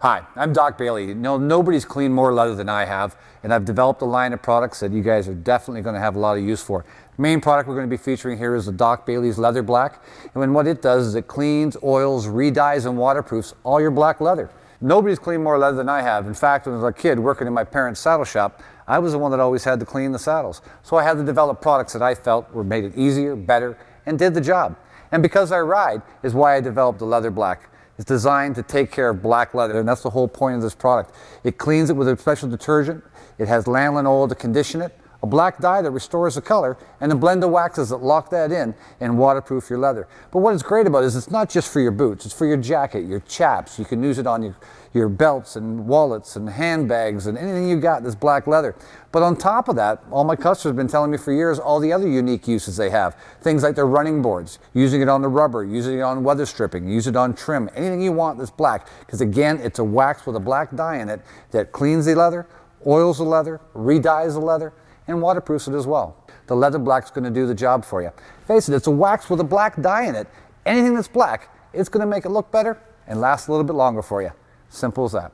Hi, I'm Doc Bailey. Nobody's cleaned more leather than I have, and I've developed a line of products that you guys are definitely going to have a lot of use for. The main product we're going to be featuring here is the Doc Bailey's Leather Black, and what it does is it cleans, oils, re-dyes, and waterproofs all your black leather. Nobody's cleaned more leather than I have. In fact, when I was a kid working in my parents' saddle shop, I was the one that always had to clean the saddles. So I had to develop products that I felt made it easier, better, and did the job. And Because I Ride is why I developed the Leather Black. It's designed to take care of black leather, and that's the whole point of this product. It cleans it with a special detergent. It has lanolin oil to condition it, a black dye that restores the color, and a blend of waxes that lock that in and waterproof your leather. But what is great about it is it's not just for your boots. It's for your jacket, your chaps. You can use it on your belts and wallets and handbags and anything you got that's black leather. But on top of that, all my customers have been telling me for years all the other unique uses they have. Things like their running boards, using it on the rubber, using it on weather stripping, use it on trim, anything you want that's black. Because again, it's a wax with a black dye in it that cleans the leather, oils the leather, re-dyes the leather, and waterproofs it as well. The Leather Black's going to do the job for you. Face it, it's a wax with a black dye in it. Anything that's black, it's going to make it look better and last a little bit longer for you. Simple as that.